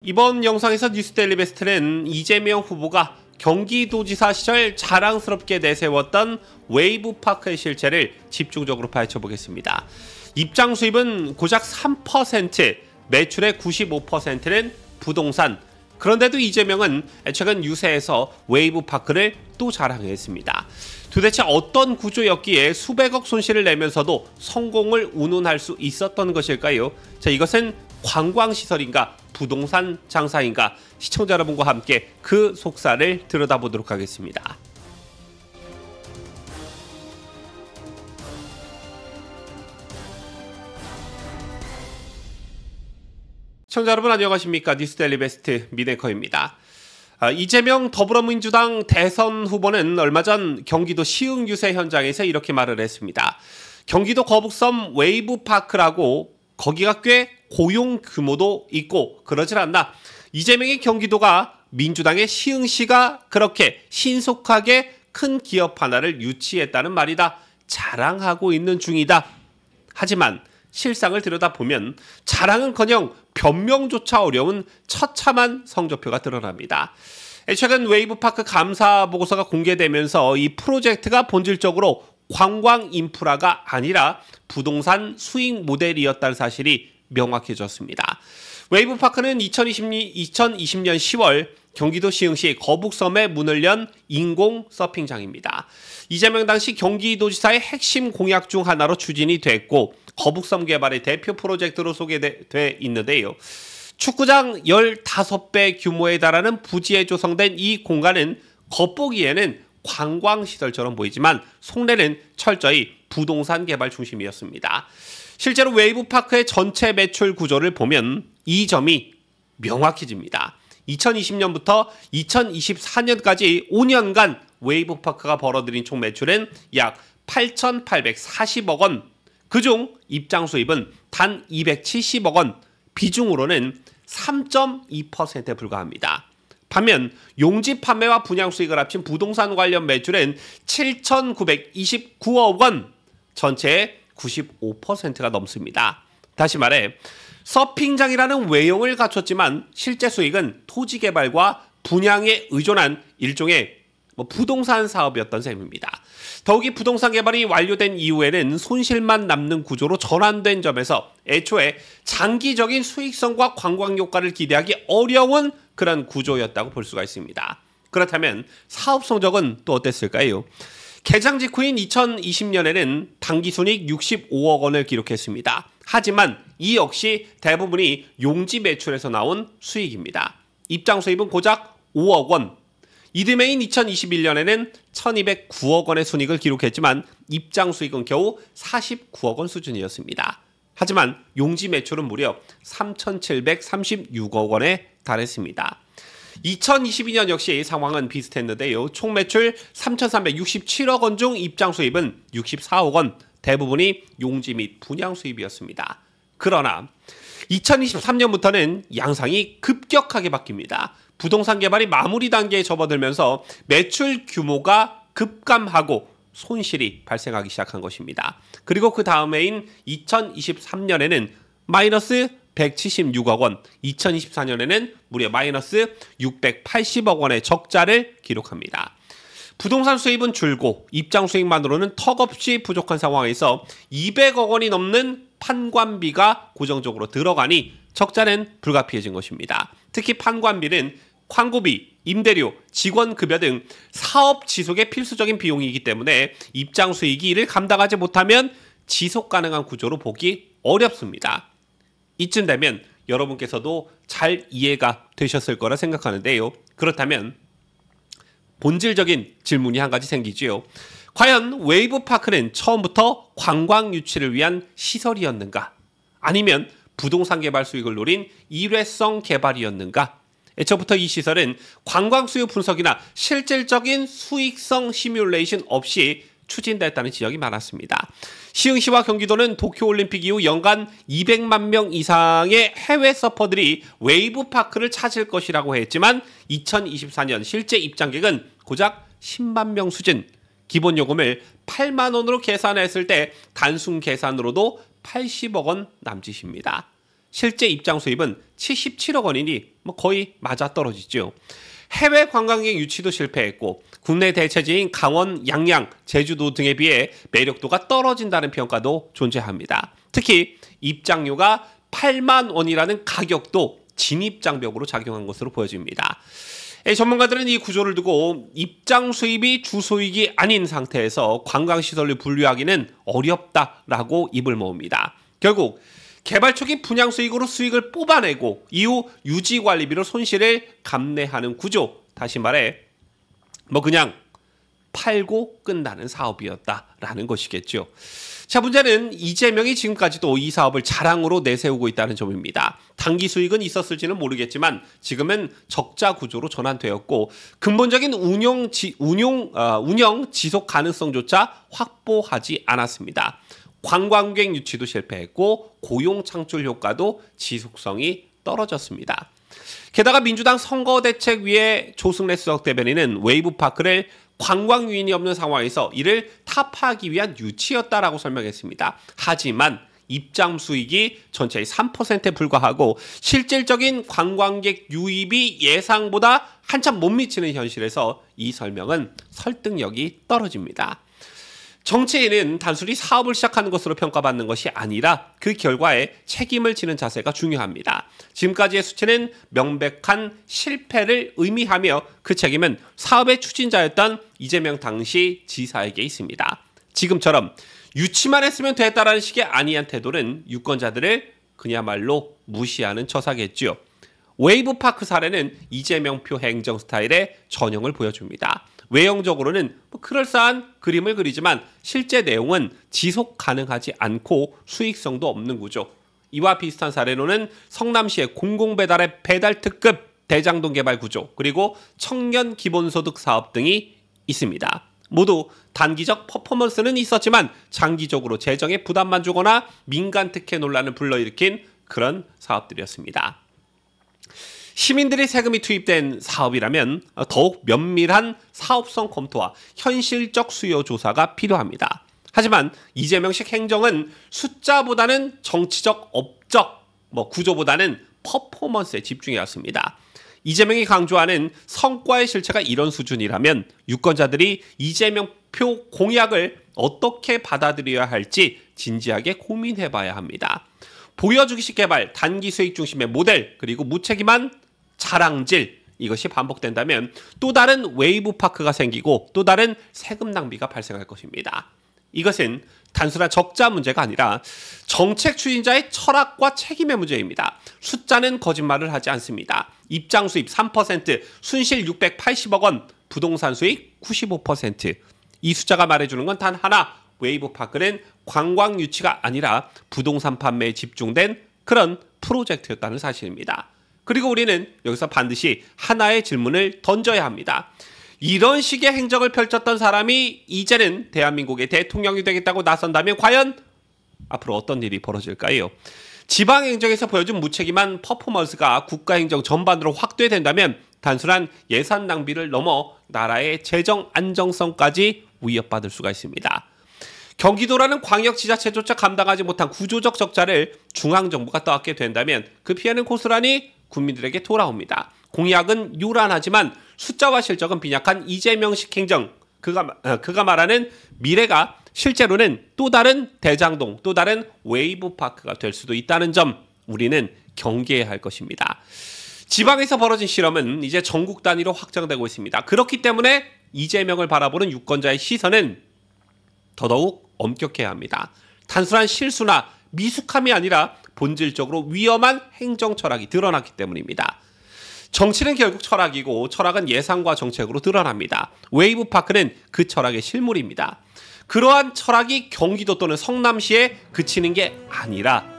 이번 영상에서 뉴스데일리 베스트는 이재명 후보가 경기도지사 시절 자랑스럽게 내세웠던 웨이브파크의 실체를 집중적으로 파헤쳐보겠습니다. 입장 수입은 고작 3%, 매출의 95%는 부동산. 그런데도 이재명은 최근 유세에서 웨이브파크를 또 자랑했습니다. 도대체 어떤 구조였기에 수백억 손실을 내면서도 성공을 운운할 수 있었던 것일까요? 자, 이것은 관광시설인가 부동산 장사인가, 시청자 여러분과 함께 그 속살을 들여다보도록 하겠습니다. 시청자 여러분 안녕하십니까? 뉴스데일리 베스트 민앵커입니다. 이재명 더불어민주당 대선 후보는 얼마 전 경기도 시흥 유세 현장에서 이렇게 말을 했습니다. 경기도 거북섬 웨이브파크라고 거기가 꽤 고용 규모도 있고 그러질 않나. 이재명의 경기도가 민주당의 시흥시가 그렇게 신속하게 큰 기업 하나를 유치했다는 말이다. 자랑하고 있는 중이다. 하지만 실상을 들여다보면 자랑은커녕 변명조차 어려운 처참한 성적표가 드러납니다. 최근 웨이브파크 감사 보고서가 공개되면서 이 프로젝트가 본질적으로 관광 인프라가 아니라 부동산 수익 모델이었다는 사실이 명확해졌습니다. 웨이브파크는 2020년 10월 경기도 시흥시 거북섬에 문을 연 인공 서핑장입니다. 이재명 당시 경기도지사의 핵심 공약 중 하나로 추진이 됐고 거북섬 개발의 대표 프로젝트로 소개돼 있는데요. 축구장 15배 규모에 달하는 부지에 조성된 이 공간은 겉보기에는 관광시설처럼 보이지만 속내는 철저히 부동산 개발 중심이었습니다. 실제로 웨이브파크의 전체 매출 구조를 보면 이 점이 명확해집니다. 2020년부터 2024년까지 5년간 웨이브파크가 벌어들인 총 매출은 약 8,840억 원, 그중 입장 수입은 단 270억 원, 비중으로는 3.2%에 불과합니다. 반면 용지 판매와 분양 수익을 합친 부동산 관련 매출은 7,929억 원, 전체의 95%가 넘습니다. 다시 말해 서핑장이라는 외형을 갖췄지만 실제 수익은 토지 개발과 분양에 의존한 일종의 부동산 사업이었던 셈입니다. 더욱이 부동산 개발이 완료된 이후에는 손실만 남는 구조로 전환된 점에서 애초에 장기적인 수익성과 관광 효과를 기대하기 어려운 그런 구조였다고 볼 수가 있습니다. 그렇다면 사업 성적은 또 어땠을까요? 개장 직후인 2020년에는 당기순이익 65억 원을 기록했습니다. 하지만 이 역시 대부분이 용지 매출에서 나온 수익입니다. 입장 수입은 고작 5억 원. 이듬해인 2021년에는 1,209억 원의 순이익을 기록했지만 입장 수익은 겨우 49억 원 수준이었습니다. 하지만 용지 매출은 무려 3,736억 원에 달했습니다. 2022년 역시 상황은 비슷했는데요. 총 매출 3,367억 원 중 입장 수입은 64억 원, 대부분이 용지 및 분양 수입이었습니다. 그러나 2023년부터는 양상이 급격하게 바뀝니다. 부동산 개발이 마무리 단계에 접어들면서 매출 규모가 급감하고 손실이 발생하기 시작한 것입니다. 그리고 그 다음 해인 2023년에는 마이너스 176억 원, 2024년에는 무려 마이너스 680억 원의 적자를 기록합니다. 부동산 수입은 줄고 입장 수익만으로는 턱없이 부족한 상황에서 200억 원이 넘는 판관비가 고정적으로 들어가니 적자는 불가피해진 것입니다. 특히 판관비는 광고비, 임대료, 직원급여 등 사업 지속의 필수적인 비용이기 때문에 입장 수익이 이를 감당하지 못하면 지속 가능한 구조로 보기 어렵습니다. 이쯤 되면 여러분께서도 잘 이해가 되셨을 거라 생각하는데요. 그렇다면 본질적인 질문이 한 가지 생기지요. 과연 웨이브파크는 처음부터 관광 유치를 위한 시설이었는가? 아니면 부동산 개발 수익을 노린 일회성 개발이었는가? 애초부터 이 시설은 관광 수요 분석이나 실질적인 수익성 시뮬레이션 없이 추진됐다는 지적이 많았습니다. 시흥시와 경기도는 도쿄올림픽 이후 연간 200만 명 이상의 해외 서퍼들이 웨이브파크를 찾을 것이라고 했지만 2024년 실제 입장객은 고작 10만 명 수준, 기본 요금을 8만 원으로 계산했을 때 단순 계산으로도 80억 원 남짓입니다. 실제 입장 수입은 77억 원이니 거의 맞아떨어지죠. 해외 관광객 유치도 실패했고 국내 대체지인 강원, 양양, 제주도 등에 비해 매력도가 떨어진다는 평가도 존재합니다. 특히 입장료가 8만 원이라는 가격도 진입장벽으로 작용한 것으로 보여집니다. 전문가들은 이 구조를 두고 입장 수입이 주소익이 아닌 상태에서 관광시설을 분류하기는 어렵다라고 입을 모읍니다. 결국 개발 초기 분양 수익으로 수익을 뽑아내고 이후 유지관리비로 손실을 감내하는 구조, 다시 말해 그냥 팔고 끝나는 사업이었다라는 것이겠죠. 자, 문제는 이재명이 지금까지도 이 사업을 자랑으로 내세우고 있다는 점입니다. 단기 수익은 있었을지는 모르겠지만 지금은 적자 구조로 전환되었고 근본적인 운영 지속 가능성조차 확보하지 않았습니다. 관광객 유치도 실패했고 고용 창출 효과도 지속성이 떨어졌습니다. 게다가 민주당 선거대책위의 조승래 수석 대변인은 웨이브파크를 관광 유인이 없는 상황에서 이를 타파하기 위한 유치였다라고 설명했습니다. 하지만 입장 수익이 전체의 3%에 불과하고 실질적인 관광객 유입이 예상보다 한참 못 미치는 현실에서 이 설명은 설득력이 떨어집니다. 정치인은 단순히 사업을 시작하는 것으로 평가받는 것이 아니라 그 결과에 책임을 지는 자세가 중요합니다. 지금까지의 수치는 명백한 실패를 의미하며 그 책임은 사업의 추진자였던 이재명 당시 지사에게 있습니다. 지금처럼 유치만 했으면 됐다라는 식의 안이한 태도는 유권자들을 그야말로 무시하는 처사겠지요. 웨이브파크 사례는 이재명표 행정 스타일의 전형을 보여줍니다. 외형적으로는 그럴싸한 그림을 그리지만 실제 내용은 지속 가능하지 않고 수익성도 없는 구조. 이와 비슷한 사례로는 성남시의 공공배달의 배달특급 대장동 개발 구조, 그리고 청년 기본소득 사업 등이 있습니다. 모두 단기적 퍼포먼스는 있었지만 장기적으로 재정에 부담만 주거나 민간 특혜 논란을 불러일으킨 그런 사업들이었습니다. 시민들의 세금이 투입된 사업이라면 더욱 면밀한 사업성 검토와 현실적 수요 조사가 필요합니다. 하지만 이재명식 행정은 숫자보다는 정치적 업적, 구조보다는 퍼포먼스에 집중해왔습니다. 이재명이 강조하는 성과의 실체가 이런 수준이라면 유권자들이 이재명표 공약을 어떻게 받아들여야 할지 진지하게 고민해봐야 합니다. 보여주기식 개발, 단기 수익 중심의 모델, 그리고 무책임한 자랑질, 이것이 반복된다면 또 다른 웨이브파크가 생기고 또 다른 세금 낭비가 발생할 것입니다. 이것은 단순한 적자 문제가 아니라 정책 추진자의 철학과 책임의 문제입니다. 숫자는 거짓말을 하지 않습니다. 입장 수입 3%, 순실 680억 원, 부동산 수익 95%. 이 숫자가 말해주는 건 단 하나, 웨이브파크는 관광 유치가 아니라 부동산 판매에 집중된 그런 프로젝트였다는 사실입니다. 그리고 우리는 여기서 반드시 하나의 질문을 던져야 합니다. 이런 식의 행정을 펼쳤던 사람이 이제는 대한민국의 대통령이 되겠다고 나선다면 과연 앞으로 어떤 일이 벌어질까요? 지방행정에서 보여준 무책임한 퍼포먼스가 국가행정 전반으로 확대된다면 단순한 예산 낭비를 넘어 나라의 재정 안정성까지 위협받을 수가 있습니다. 경기도라는 광역지자체조차 감당하지 못한 구조적 적자를 중앙정부가 떠안게 된다면 그 피해는 고스란히 국민들에게 돌아옵니다. 공약은 요란하지만 숫자와 실적은 빈약한 이재명식 행정, 그가 말하는 미래가 실제로는 또 다른 대장동, 또 다른 웨이브파크가 될 수도 있다는 점 우리는 경계해야 할 것입니다. 지방에서 벌어진 실험은 이제 전국 단위로 확장되고 있습니다. 그렇기 때문에 이재명을 바라보는 유권자의 시선은 더더욱 엄격해야 합니다. 단순한 실수나 미숙함이 아니라 본질적으로 위험한 행정 철학이 드러났기 때문입니다. 정치는 결국 철학이고 철학은 예상과 정책으로 드러납니다. 웨이브파크는 그 철학의 실물입니다. 그러한 철학이 경기도 또는 성남시에 그치는 게 아니라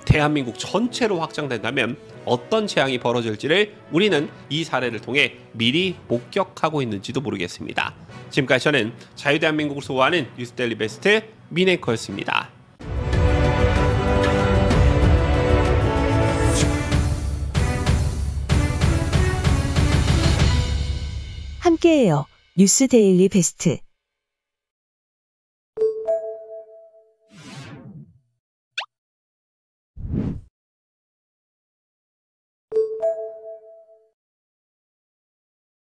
대한민국 전체로 확장된다면 어떤 재앙이 벌어질지를 우리는 이 사례를 통해 미리 목격하고 있는지도 모르겠습니다. 지금까지 저는 자유대한민국을 수호하는 뉴스데일리 베스트 민앵커였습니다. 함께해요. 뉴스데일리 베스트.